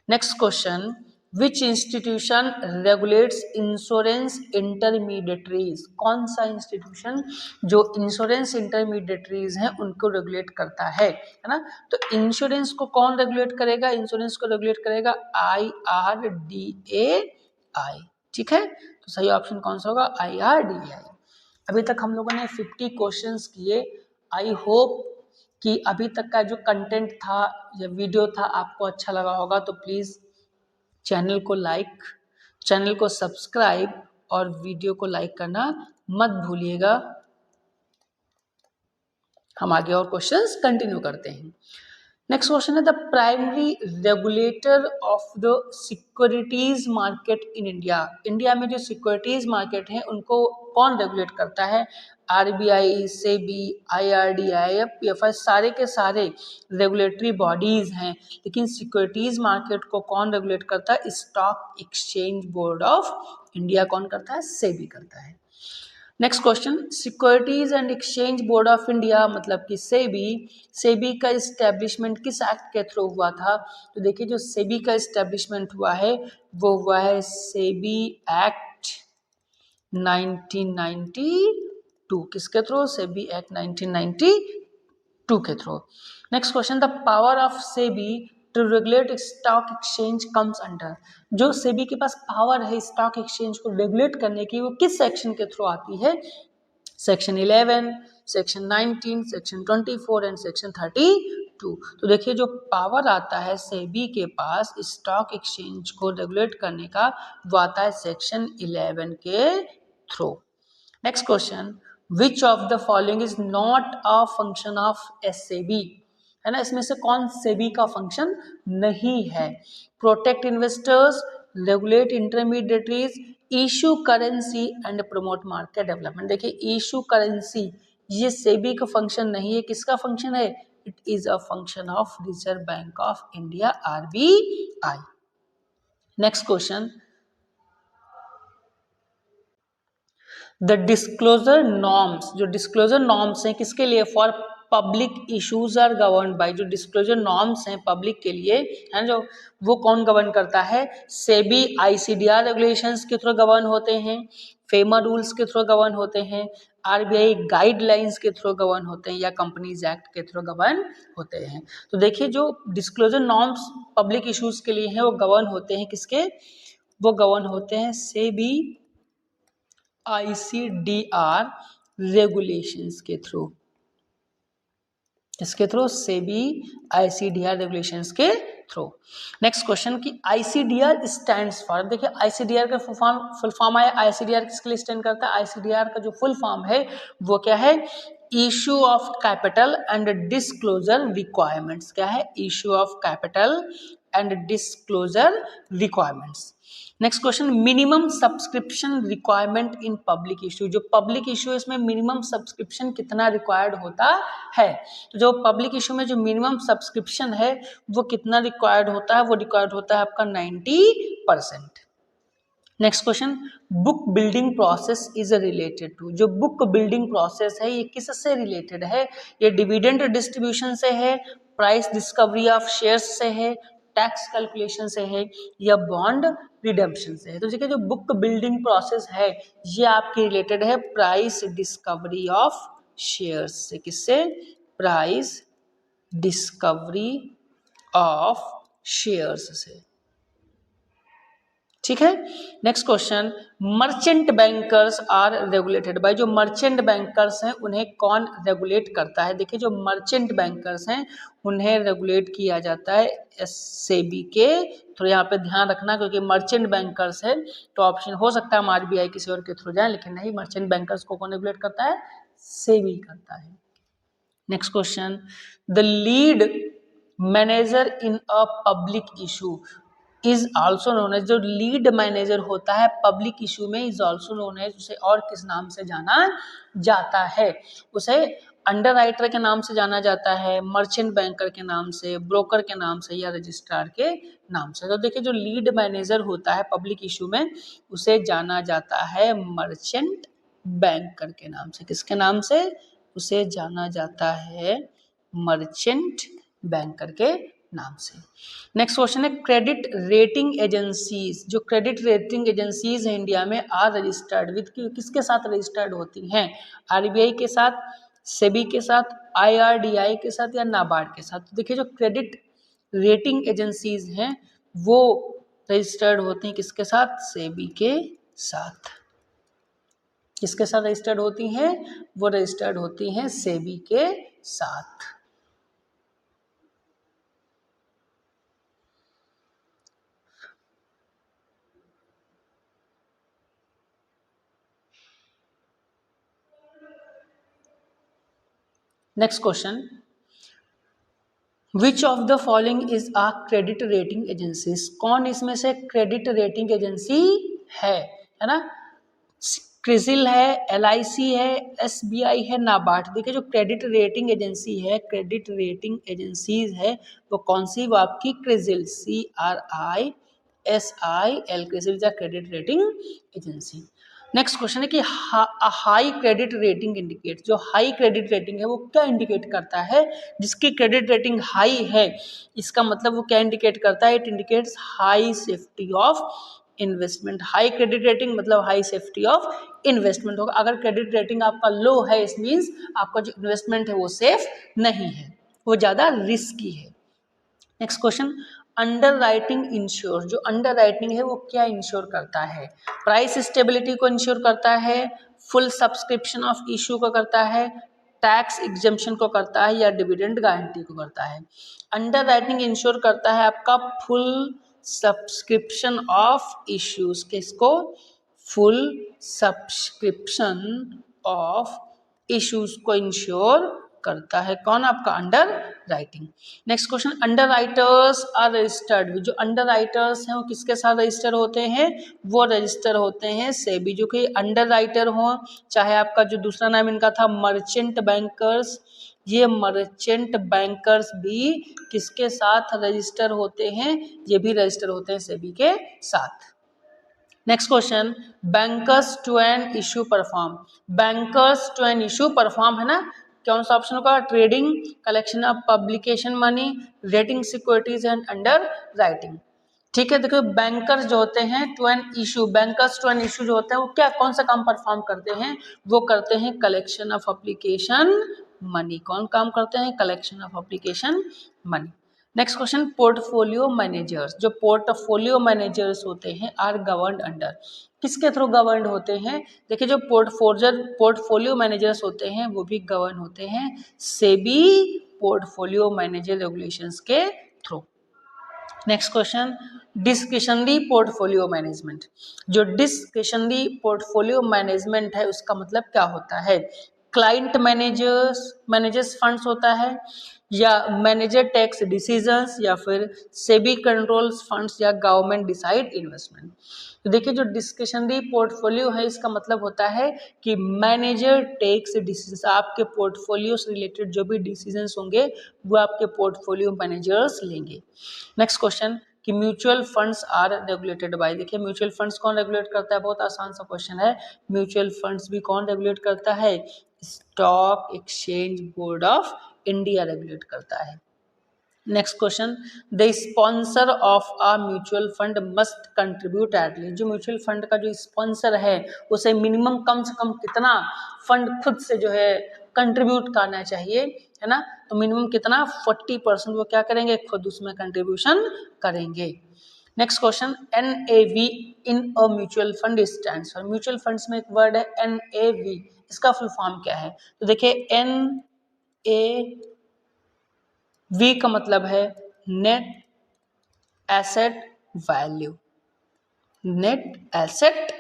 Next question which institution regulates insurance intermediaries, कौन सा इंस्टीट्यूशन जो इंश्योरेंस इंटरमीडिएटरीज हैं उनको रेगुलेट करता है ना? तो इंश्योरेंस को कौन रेगुलेट करेगा? इंश्योरेंस को रेगुलेट करेगा IRDAI, ठीक है? तो सही ऑप्शन कौन सा होगा? IRDAI। अभी तक हम लोगों ने 50 क्वेश्चंस किए। आई होप कि अभी तक का जो कंटेंट था या वीडियो था आपको अच्छा लगा होगा, तो प्लीज़ चैनल को लाइक, चैनल को सब्सक्राइब और वीडियो को लाइक करना मत भूलिएगा। हम आगे और क्वेश्चंस कंटिन्यू करते हैं। नेक्स्ट क्वेश्चन है the primary regulator of the securities market in India, India में जो सिक्योरिटीज मार्केट है उनको कौन रेगुलेट करता है? आरबीआई, सेबी, IRDAI, PFI, सारे के सारे रेगुलेटरी बॉडीज हैं, लेकिन सिक्योरिटीज मार्केट को कौन रेगुलेट करता है? Stock exchange board of India कौन करता है? सेबी करता है। Next question securities and exchange board of India मतलब कि सेबी का इस्टेब्लिशमेंट किस एक्ट के थ्रू हुआ था? तो देखिए जो सेबी का इस्टेब्लिशमेंट हुआ है वो हुआ है सेबी एक्ट 1992, किसके थ्रू? सेबी एक्ट 1992 के through. Next question the power of SEBI to regulate stock exchange comes under, जो सेबी के पास पावर है स्टॉक एक्सचेंज को रेगुलेट करने की वो किस सेक्शन के थ्रू आती है? Section 11, section 19, section 24 and section 32। तो देखिए जो पावर आता है सेबी के पास स्टॉक एक्सचेंज को रेगुलेट करने का वो आता है सेक्शन 11 के through. Next question which of the following is not a function of SEBI, है ना? इसमें से कौन सेबी का फंक्शन नहीं है? Protect investors, regulate intermediaries, issue currency and promote market development. देखिए इशू करेंसी ये सेबी का फंक्शन नहीं है, किसका फंक्शन है? It is a function of Reserve Bank of India RBI। Next question the disclosure norms, जो डिस्क्लोजर नॉर्म्स हैं किसके लिए? For public issues are govern by, जो डिस्क्लोजर नॉर्म्स हैं पब्लिक के लिए है जो वो कौन गवर्न करता है? सेबी ICDR रेगुलेशंस के थ्रू गवर्न होते हैं, फेमा रूल्स के थ्रू गवर्न होते हैं, RBI गाइडलाइंस के थ्रू गवर्न होते हैं या कंपनीज एक्ट के थ्रू गवर्न होते हैं। तो देखिए जो डिस्क्लोजर नॉर्म्स पब्लिक इशूज के लिए हैं वो गवर्न होते हैं किसके? वो गवर्न होते हैं सेबी ICDR रेगुलेशंस के थ्रू, इसके थ्रू सेबी ICDR रेगुलेशंस के थ्रू। नेक्स्ट क्वेश्चन की ICDR स्टैंड्स फॉर, देखिए ICDR का फुल फॉर्म है, ICDR किसके लिए स्टैंड करता है? ICDR का जो फुल फॉर्म है वो क्या है? Issue of capital and disclosure requirements. क्या है? Issue of capital and disclosure requirements. Next question minimum subscription requirement in public issue, जो पब्लिक इशू है इसमें मिनिमम सब्सक्रिप्शन कितना रिक्वायर्ड होता है? तो जो पब्लिक इशू में जो मिनिमम सब्सक्रिप्शन है वो कितना रिक्वायर्ड होता है? वो रिक्वायर्ड होता है आपका 90%। Next question, book building process is related to. जो बुक बिल्डिंग प्रोसेस है ये किससे रिलेटेड है? ये डिविडेंड डिस्ट्रीब्यूशन से है, प्राइस डिस्कवरी ऑफ शेयर्स से है, टैक्स कैलकुलेशन से है, या बॉन्ड रिडेम्पशन से है? तो देखिए जो बुक बिल्डिंग प्रोसेस है ये आपकी रिलेटेड है प्राइस डिस्कवरी ऑफ शेयर्स से। किससे? प्राइस डिस्कवरी ऑफ शेयर्स से। ठीक है। Next question, merchant bankers are regulated by. जो मर्चेंट बैंकर्स हैं उन्हें कौन रेगुलेट करता है? देखिए जो मर्चेंट बैंकर्स हैं उन्हें रेगुलेट किया जाता है सेबी के थ्रू। यहाँ पे ध्यान रखना क्योंकि मर्चेंट बैंकर्स है तो ऑप्शन हो सकता है हम आरबीआई किसी और के थ्रू जाए, लेकिन नहीं, मर्चेंट बैंकर्स को कौन रेगुलेट करता है? सेबी करता है। Next question, the lead manager in a public issue is also known as. जो लीड मैनेजर होता है पब्लिक इशू में इज ऑल्सो नोन एज, उसे और किस नाम से जाना जाता है? उसे अंडर राइटर के नाम से जाना जाता है, मर्चेंट बैंकर के नाम से, ब्रोकर के नाम से, या रजिस्ट्रार के नाम से? तो देखिए जो लीड मैनेजर होता है पब्लिक इशू में उसे जाना जाता है मर्चेंट बैंकर के नाम से। किसके नाम से? उसे जाना जाता है मर्चेंट बैंकर के नाम से। नेक्स्ट क्वेश्चन है, क्रेडिट रेटिंग एजेंसीज। जो क्रेडिट रेटिंग एजेंसीज है इंडिया में आर रजिस्टर्ड विद, किसके साथ रजिस्टर्ड होती हैं? आरबीआई के साथ, सेबी के साथ, आईआरडीआई के साथ, या नाबार्ड के साथ? तो देखिए जो क्रेडिट रेटिंग एजेंसीज हैं वो रजिस्टर्ड होती हैं किसके साथ? सेबी के साथ। किसके साथ रजिस्टर्ड होती हैं? वो रजिस्टर्ड होती हैं सेबी के साथ। Next question, which of the following is a credit rating agencies? कौन इसमें से क्रेडिट रेटिंग एजेंसी है ना? क्रिसिल है, एलआईसी है, एसबीआई है, नाबार्ड। देखिए जो क्रेडिट रेटिंग एजेंसी है, क्रेडिट रेटिंग एजेंसीज है वो कौन सी? वो आपकी क्रिसिल, CRISIL, क्रिसिल या credit rating agency. Next question है कि हाई क्रेडिट रेटिंग इंडिकेट। जो हाई क्रेडिट रेटिंग है वो क्या इंडिकेट करता है? जिसकी क्रेडिट रेटिंग हाई है इसका मतलब वो क्या इंडिकेट करता है? It indicates high safety of investment. High credit rating मतलब हाई सेफ्टी ऑफ इन्वेस्टमेंट होगा। अगर क्रेडिट रेटिंग आपका लो है इस मीन्स आपका जो इन्वेस्टमेंट है वो सेफ नहीं है, वो ज़्यादा रिस्की है। Next question, under writing ensure. जो अंडर राइटिंग है वो क्या इंश्योर करता है? प्राइस स्टेबिलिटी को इंश्योर करता है, फुल सब्सक्रिप्शन ऑफ इशू को करता है, टैक्स एग्जेम्पशन को करता है, या डिविडेंड गारंटी को करता है? अंडर राइटिंग इंश्योर करता है आपका फुल सब्सक्रिप्शन ऑफ इश्यूज। किसको? फुल सब्सक्रिप्शन ऑफ इश्यूज को इंश्योर करता है कौन? आपका underwriting. Next question, underwriters are registered. जो अंडर राइटर्स हैं वो किसके साथ रजिस्टर होते हैं? वो रजिस्टर होते हैं सेबी। जो कि अंडर राइटर हो, चाहे आपका जो दूसरा नाम इनका था मर्चेंट बैंकर्स, ये मर्चेंट बैंकर्स भी किसके साथ रजिस्टर होते हैं? ये भी रजिस्टर होते हैं सेबी के साथ। Next question, bankers to an issue perform. Bankers to an issue perform है ना? कौन सा ऑप्शन होगा? Trading, collection of publication money, rating securities and underwriting. ठीक है। देखो बैंकर्स जो होते हैं to an issue, bankers to an issue जो होते हैं वो क्या कौन सा काम परफॉर्म करते हैं? वो करते हैं कलेक्शन ऑफ एप्लीकेशन मनी। कौन काम करते हैं? Collection of application money. Next question, portfolio managers. जो पोर्टफोलियो मैनेजर्स होते हैं आर गवर्नड अंडर। किसके थ्रू गवर्नड होते हैं? देखिए जो पोर्टफोलियो मैनेजर्स होते हैं वो भी गवर्न होते हैं सेबी पोर्टफोलियो मैनेजर रेगुलेशंस के through. Next question, discretionary portfolio management. जो डिस्क्रिशनरी पोर्टफोलियो मैनेजमेंट है उसका मतलब क्या होता है? क्लाइंट मैनेजर्स फंड्स होता है, या मैनेजर टैक्स डिसीजंस, या फिर सेबी कंट्रोल्स फंड्स, या गवर्नमेंट डिसाइड इन्वेस्टमेंट। तो देखिए जो डिस्क्रिशनरी पोर्टफोलियो है इसका मतलब होता है कि मैनेजर टेक्स डिसीजंस। आपके पोर्टफोलियो से रिलेटेड जो भी डिसीजंस होंगे वो आपके पोर्टफोलियो मैनेजर्स लेंगे। नेक्स्ट क्वेश्चन, कि mutual funds are regulated by, देखिए म्यूचुअल फंड्स कौन रेगुलेट करता है, बहुत आसान सा क्वेश्चन है। म्यूचुअल फंड्स भी कौन रेगुलेट करता है, stock exchange board of India regulate करता है। Next question, the sponsor of a mutual fund must contribute at least, जो म्यूचुअल फंड का जो स्पॉन्सर है उसे मिनिमम कम से कम कितना फंड खुद से जो है कंट्रीब्यूट करना चाहिए, है ना, तो मिनिमम कितना 40% वो क्या करेंगे, खुद उसमें कंट्रीब्यूशन करेंगे। Next question, NAV in a mutual fund stands for, mutual funds में एक वर्ड है NAV, इसका फुल फॉर्म क्या है, तो देखिए NAV का मतलब है net asset value, net asset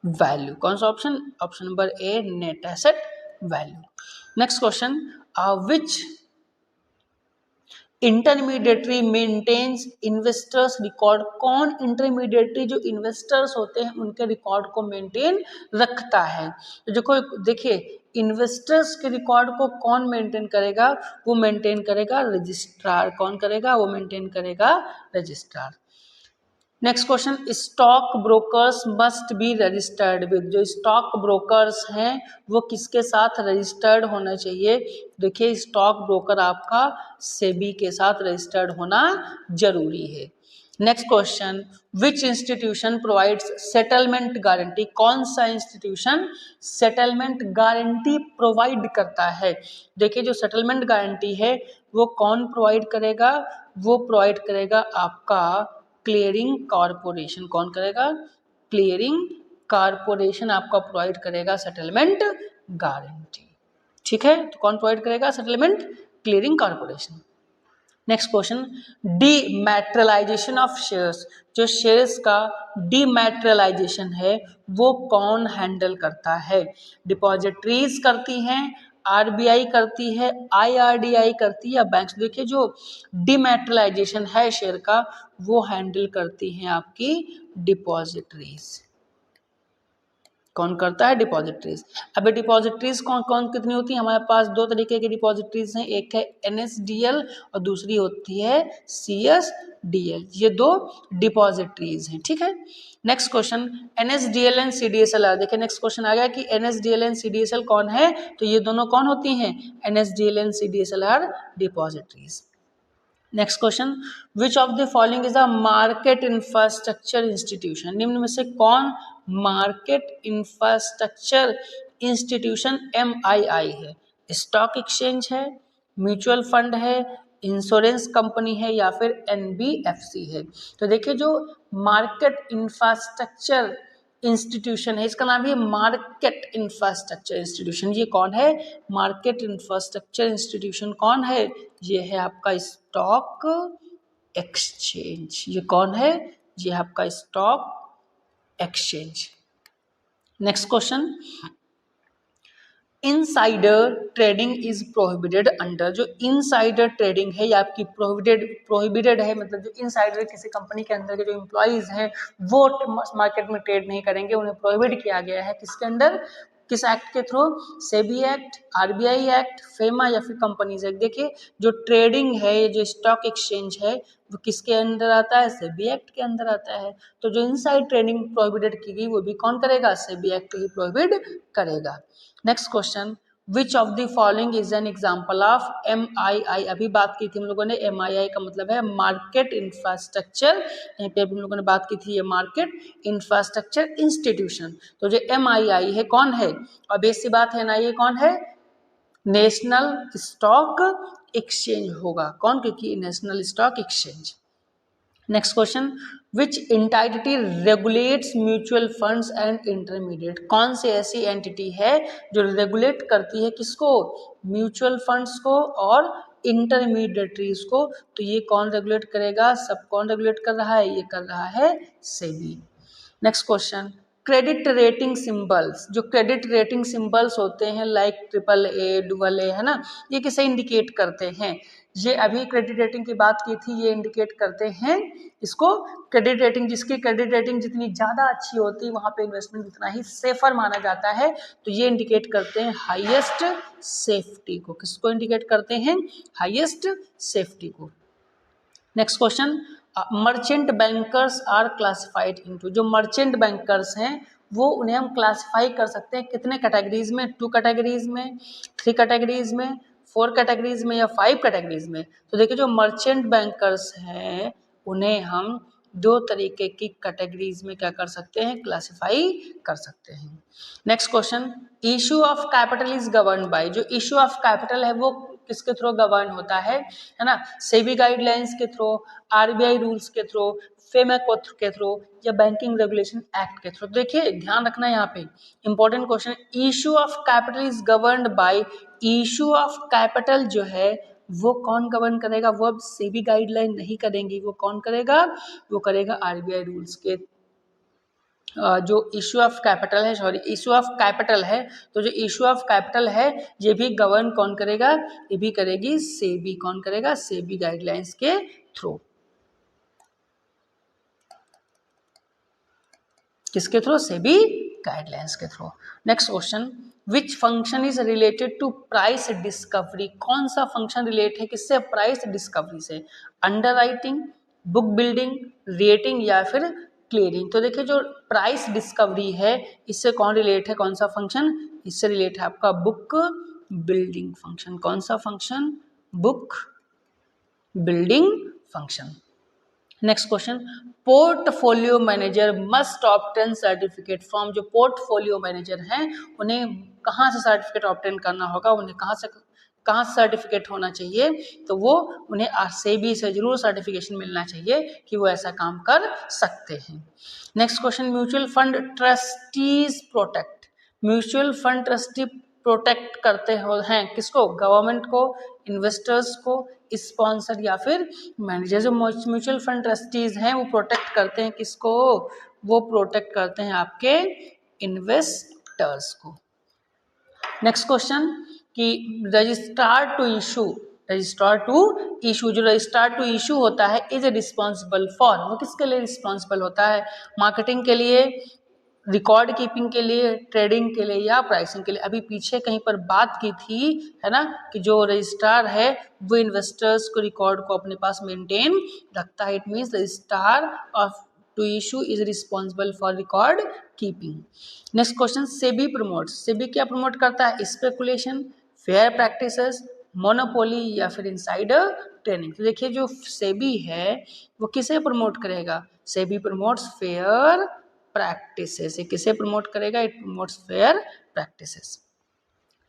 value, कौन सा option, option number A net asset value. Next question, which intermediary maintains investors record, कौन इंटरमीडिएटरी जो इन्वेस्टर्स होते हैं उनके रिकॉर्ड को मेंटेन रखता है, तो देखो देखिए इन्वेस्टर्स के रिकॉर्ड को कौन मेंटेन करेगा, वो मेंटेन करेगा रजिस्ट्रार, कौन करेगा, वो मेंटेन करेगा registrar. Next question, stock brokers must be registered with, जो स्टॉक ब्रोकर्स हैं वो किसके साथ रजिस्टर्ड होना चाहिए, देखिए स्टॉक ब्रोकर आपका सेबी के साथ रजिस्टर्ड होना जरूरी है। Next question, which institution provides settlement guarantee, कौन सा इंस्टीट्यूशन सेटलमेंट गारंटी प्रोवाइड करता है, देखिए जो सेटलमेंट गारंटी है वो कौन प्रोवाइड करेगा, वो प्रोवाइड करेगा आपका क्लियरिंग कॉरपोरेशन, कौन करेगा, क्लियरिंग कॉरपोरेशन आपका प्रोवाइड करेगा सेटलमेंट गारंटी, ठीक है, तो कौन प्रोवाइड करेगा, settlement clearing corporation. Next question, dematerialisation of shares, जो शेयर्स का डीमैटेरियलाइजेशन है वो कौन हैंडल करता है, डिपॉजिटरीज करती हैं, RBI करती है, IRDI करती है या बैंक्स, देखिए जो डीमैटेरियलाइजेशन है शेयर का वो हैंडल करती हैं आपकी डिपॉजिटरीज, कौन करता है, डिपॉजिटरीज। अब ये डिपॉजिटरीज कौन कौन कितनी होती है, हमारे पास दो तरीके की डिपॉजिटरीज हैं, एक है NSDL और दूसरी होती है CSDL, ये दो डिपॉजिटरीज हैं, ठीक है। Next question, NSDL and CDSL, देखिए नेक्स्ट क्वेश्चन आ गया कि NSDL एंड CDSL कौन है, तो ये दोनों कौन होती हैं, NSDL and CDSL are depositories. Next question, which of the following is a market infrastructure institution, निम्न में से कौन मार्केट इंफ्रास्ट्रक्चर इंस्टीट्यूशन MII है, स्टॉक एक्सचेंज है, म्यूचुअल फंड है, इंश्योरेंस कंपनी है या फिर NBFC है, तो देखिए जो मार्केट इंफ्रास्ट्रक्चर इंस्टीट्यूशन है इसका नाम है मार्केट इंफ्रास्ट्रक्चर इंस्टीट्यूशन, ये कौन है, मार्केट इंफ्रास्ट्रक्चर इंस्टीट्यूशन कौन है, ये है आपका स्टॉक एक्सचेंज, ये कौन है, ये है आपका stock exchange. Next question, insider trading is prohibited under, जो इनसाइडर ट्रेडिंग है ये आपकी प्रोहिबिटेड है, मतलब जो इनसाइडर किसी कंपनी के अंदर के जो एम्प्लॉइज हैं वो मार्केट में ट्रेड नहीं करेंगे, उन्हें प्रोहिबिट किया गया है, किसके अंडर, किस एक्ट के through, SEBI act, RBI act, FEMA या फिर कंपनीज एक्ट। देखिए जो ट्रेडिंग है ये जो स्टॉक एक्सचेंज है वो किसके अंदर आता है, सेबी एक्ट के अंदर आता है, तो जो इनसाइड ट्रेडिंग प्रोहिबिटेड की गई वो भी कौन करेगा, सेबी एक्ट ही प्रोहिबिट करेगा। Next question, which of the following is an example of MII, अभी बात की थी हम लोगों ने, MII का मतलब है मार्केट इंफ्रास्ट्रक्चर, यहाँ पे हम लोगों ने बात की थी ये मार्केट इंफ्रास्ट्रक्चर इंस्टीट्यूशन, तो जो MII है कौन है, और बेसिक सी बात है NIA कौन है, नेशनल स्टॉक एक्सचेंज होगा, कौन, क्योंकि national stock exchange. Next question, which entity regulates mutual funds and intermediate, कौन सी ऐसी एंटिटी है जो रेगुलेट करती है किसको, म्यूचुअल फंड्स को और इंटरमीडिएटरीज को, तो ये कौन रेगुलेट करेगा, सब कौन रेगुलेट कर रहा है, ये कर रहा है SEBI. Next question, credit rating symbols, जो क्रेडिट रेटिंग सिंबल्स होते हैं लाइक AAA, AA है ना, ये किसे इंडिकेट करते हैं, ये अभी क्रेडिट रेटिंग की बात की थी, ये इंडिकेट करते हैं इसको, क्रेडिट रेटिंग, जिसकी क्रेडिट रेटिंग जितनी ज़्यादा अच्छी होती है वहाँ पे इन्वेस्टमेंट उतना ही सेफर माना जाता है, तो ये इंडिकेट करते हैं हाईएस्ट सेफ्टी को, किसको इंडिकेट करते हैं, हाईएस्ट सेफ्टी को। Next question, merchant bankers are classified into, जो मर्चेंट बैंकर्स हैं वो उन्हें हम क्लासिफाई कर सकते हैं कितने कैटेगरीज में, 2 कैटेगरीज में, 3 कैटेगरीज में, 4 कैटेगरीज में या 5 कैटेगरीज में। तो देखिए जो मर्चेंट बैंकर्स हैं उन्हें हम 2 तरीके की कैटेगरीज में क्या कर सकते हैं, क्लासिफाई कर सकते हैं। Next question, issue of capital is govern by, जो इशू ऑफ कैपिटल है वो किसके थ्रू गवर्न होता है ना, सेबी गाइडलाइंस के थ्रू, आरबीआई रूल्स के थ्रू, फेमेको के थ्रू या बैंकिंग रेगुलेशन एक्ट के थ्रू। देखिए ध्यान रखना यहाँ पे important question, issue of capital is governed bye, issue of capital जो है वो कौन गवर्न करेगा, वो अब सेबी गाइडलाइन नहीं करेंगी, वो कौन करेगा, वो करेगा आरबीआई रूल्स के जो इशू ऑफ कैपिटल है, सॉरी इशू ऑफ कैपिटल है, तो जो इशू ऑफ कैपिटल है ये भी गवर्न कौन करेगा, ये भी करेगी सेबी, कौन करेगा, सेबी गाइडलाइंस के थ्रू। किसके थ्रू, सेबी गाइडलाइंस के through. Next question, which function is related to price discovery, कौन सा फंक्शन रिलेट है किससे, प्राइस डिस्कवरी से, अंडरराइटिंग, बुक बिल्डिंग, रेटिंग या फिर क्लियरिंग। तो देखिए जो प्राइस डिस्कवरी है इससे कौन रिलेट है, कौन सा फंक्शन, इससे रिलेट है आपका बुक बिल्डिंग फंक्शन। कौन सा function, book building function. Next question, portfolio manager must obtain certificate from, जो पोर्टफोलियो मैनेजर हैं उन्हें कहाँ से सर्टिफिकेट ऑब्टेन करना होगा, उन्हें कहाँ से सर्टिफिकेट होना चाहिए, तो वो उन्हें सेबी से जरूर सर्टिफिकेशन मिलना चाहिए कि वो ऐसा काम कर सकते हैं। Next question, mutual fund trustees protect, mutual fund trustee protect करते हैं किसको, गवर्नमेंट को, इन्वेस्टर्स को, स्पॉन्सर या फिर मैनेजर। जो म्यूचुअल फंड ट्रस्टीज हैं वो प्रोटेक्ट करते हैं किसको, वो प्रोटेक्ट करते हैं आपके इन्वेस्टर्स को। नेक्स्ट क्वेश्चन कि registrar to issue, registrar to issue, जो रजिस्ट्रार टू इशू होता है इज रिस्पॉन्सिबल फॉर, वो किसके लिए रिस्पॉन्सिबल होता है, मार्केटिंग के लिए, रिकॉर्ड कीपिंग के लिए, ट्रेडिंग के लिए या प्राइसिंग के लिए। अभी पीछे कहीं पर बात की थी है ना कि जो रजिस्ट्रार है वो इन्वेस्टर्स को रिकॉर्ड को अपने पास मेंटेन रखता है, it means registrar of to issue is responsible for record keeping. Next question, SEBI promotes, SEBI क्या प्रमोट करता है, स्पेकुलेशन, फेयर प्रैक्टिसेस, मोनोपोली या फिर इनसाइडर ट्रेडिंग। तो देखिए जो सेबी है वो किसे प्रमोट करेगा, सेबी प्रमोट्स फेयर प्रैक्टिसेस, ये किसे प्रमोट करेगा, it promotes fair practices.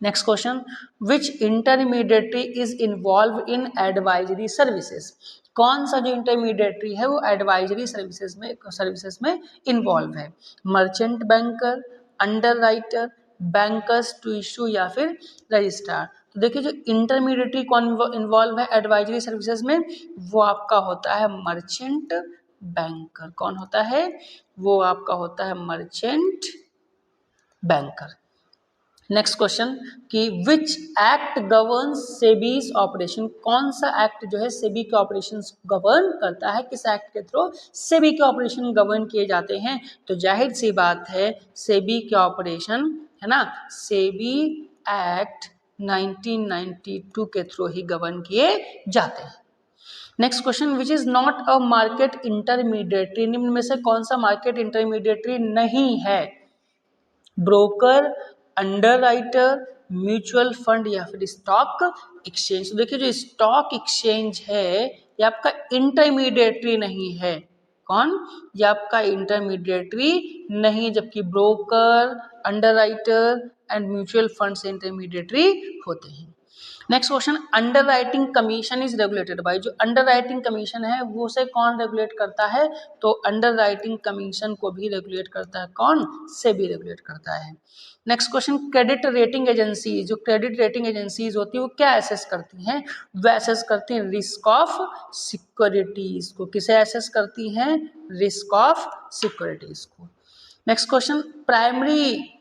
Next question, which intermediary is involve in advisory services, कौन सा जो इंटरमीडिएटरी है वो एडवाइजरी सर्विसेज में इन्वॉल्व है, merchant banker, underwriter, bankers to issue या फिर रजिस्ट्रार। तो देखिए जो इंटरमीडिएटरी कौन इन्वॉल्व है एडवाइजरी सर्विसेज में, वो आपका होता है मर्चेंट बैंकर। कौन होता है, वो आपका होता है मर्चेंट बैंकर। नेक्स्ट क्वेश्चन कि which act govern SEBI's operation, कौन सा एक्ट जो है सेबी के ऑपरेशन गवर्न करता है, किस एक्ट के थ्रू सेबी के ऑपरेशन गवर्न किए जाते हैं, तो जाहिर सी बात है सेबी के ऑपरेशन है ना सेबी एक्ट 1992 के थ्रू ही गवर्न किए जाते हैं। Next question, which is not a market intermediary, निम्न में से कौन सा मार्केट इंटरमीडिएटरी नहीं है, ब्रोकर, अंडरराइटर, म्यूचुअल फंड या फिर स्टॉक एक्सचेंज। तो देखिए जो स्टॉक एक्सचेंज है ये आपका इंटरमीडिएटरी नहीं है, कौन, ये आपका इंटरमीडिएटरी नहीं, जबकि broker, underwriter and mutual fund से इंटरमीडिएटरी होते हैं। Next question, under writing commission is regulated by, जो अंडर राइटिंग कमीशन है वो से कौन रेगुलेट करता है, तो अंडर राइटिंग कमीशन को भी रेगुलेट करता है कौन, सेबी रेगुलेट करता है। Next question, credit rating agency, जो क्रेडिट रेटिंग एजेंसीज होती है वो क्या एसेस करती हैं, वो एसेस करती हैं रिस्क ऑफ सिक्योरिटीज को, किसे एसेस करती हैं, रिस्क ऑफ सिक्योरिटीज को। Next question, primary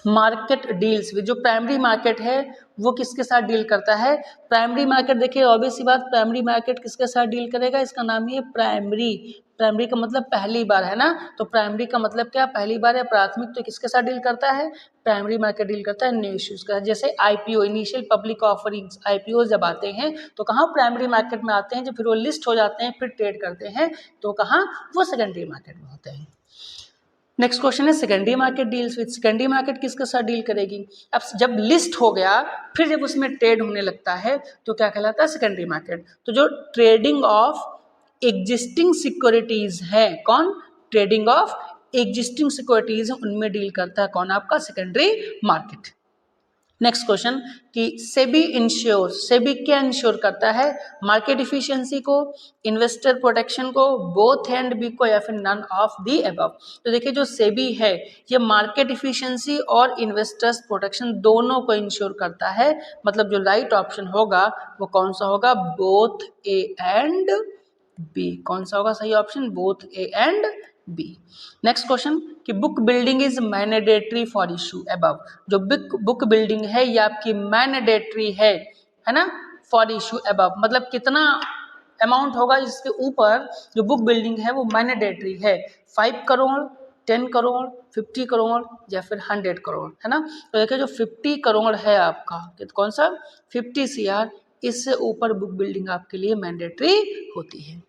market deals with, जो प्राइमरी मार्केट है वो किसके साथ डील करता है? प्राइमरी मार्केट, देखिए ऑब्वियस सी बात, प्राइमरी मार्केट किसके साथ डील करेगा? इसका नाम ही है प्राइमरी। प्राइमरी का मतलब पहली बार है ना, तो प्राइमरी का मतलब क्या? पहली बार है। प्राथमिक तो किसके साथ डील करता है? प्राइमरी मार्केट डील करता है न्यू इश्यूज का। जैसे IPO, initial public offerings, IPO जब आते हैं तो कहाँ? प्राइमरी मार्केट में आते हैं। जब फिर वो लिस्ट हो जाते हैं, फिर ट्रेड करते हैं, तो कहाँ? वो सेकेंडरी मार्केट में होते हैं। नेक्स्ट क्वेश्चन है secondary market deals with, secondary market किसके साथ डील करेगी? अब जब लिस्ट हो गया, फिर जब उसमें ट्रेड होने लगता है तो क्या कहलाता है? Secondary market. तो जो ट्रेडिंग ऑफ एग्जिस्टिंग सिक्योरिटीज है, कौन? ट्रेडिंग ऑफ एग्जिस्टिंग सिक्योरिटीज है, उनमें डील करता है कौन? आपका सेकेंडरी मार्केट। नेक्स्ट क्वेश्चन कि सेबी इंश्योर, सेबी क्या इंश्योर करता है? मार्केट इफिशियंसी को, इन्वेस्टर प्रोटेक्शन को, बोथ एंड बी को, या फिर नन ऑफ दी अबव। तो देखिए जो सेबी है ये मार्केट इफिशियंसी और इन्वेस्टर्स प्रोटेक्शन दोनों को इंश्योर करता है। मतलब जो राइट ऑप्शन होगा वो कौन सा होगा? Both A and B. कौन सा होगा सही option? Both A and B. Next question कि book building is mandatory for issue above. जो बुक बिल्डिंग है ये आपकी मैंडेटरी है ना, फॉर इशू अबव। मतलब कितना अमाउंट होगा इसके ऊपर जो बुक बिल्डिंग है वो मैंडेटरी है? 5 करोड़, 10 करोड़, 50 करोड़ या फिर 100 करोड़, है ना। तो देखिए जो 50 करोड़ है आपका, कौन सा? 50 CR, इससे ऊपर बुक बिल्डिंग आपके लिए मैंडेटरी होती है।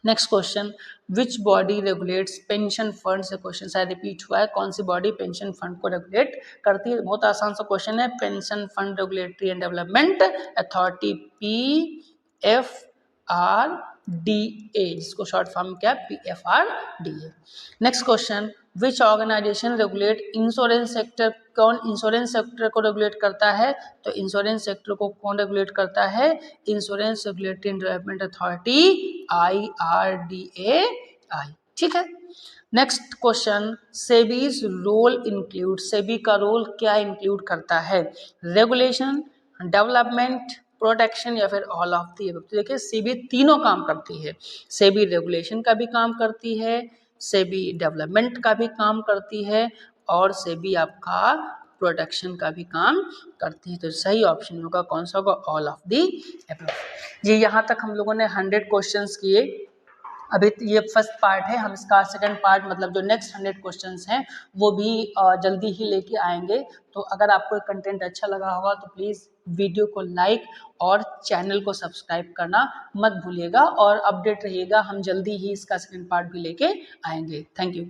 Next question, which body regulates pension fund? से क्वेश्चन शायद रिपीट हुआ है, कौन सी बॉडी पेंशन फंड को रेगुलेट करती है? बहुत आसान सा क्वेश्चन है, pension fund regulatory and development authority, PFRDA, जिसको शॉर्ट फॉर्म क्या है? PFRDA। नेक्स्ट क्वेश्चन, विच ऑर्गेनाइजेशन रेगुलेट इंश्योरेंस सेक्टर? कौन इंश्योरेंस सेक्टर को रेगुलेट करता है? तो इंश्योरेंस सेक्टर को कौन रेगुलेट करता है? Insurance regulatory and development authority, IRDAI। ठीक है। Next question, SEBI's role include, SEBI का रोल क्या इंक्लूड करता है? रेगुलेशन, डेवलपमेंट, प्रोटेक्शन या फिर ऑल ऑफ दी अबव। तो देखिए सेबी तीनों काम करती है। सेबी रेगुलेशन का भी काम करती है, सेबी डेवलपमेंट का भी काम करती है, और सेबी आपका प्रोटेक्शन का भी काम करती है। तो सही ऑप्शन होगा कौन सा होगा? All of the above. जी यहाँ तक हम लोगों ने 100 क्वेश्चंस किए। अभी ये फर्स्ट पार्ट है, हम इसका सेकंड पार्ट मतलब जो नेक्स्ट 100 क्वेश्चंस हैं वो भी जल्दी ही लेके आएंगे। तो अगर आपको कंटेंट अच्छा लगा होगा तो प्लीज़ वीडियो को लाइक और चैनल को सब्सक्राइब करना मत भूलिएगा, और अपडेट रहिएगा, हम जल्दी ही इसका सेकंड पार्ट भी लेके आएंगे। Thank you.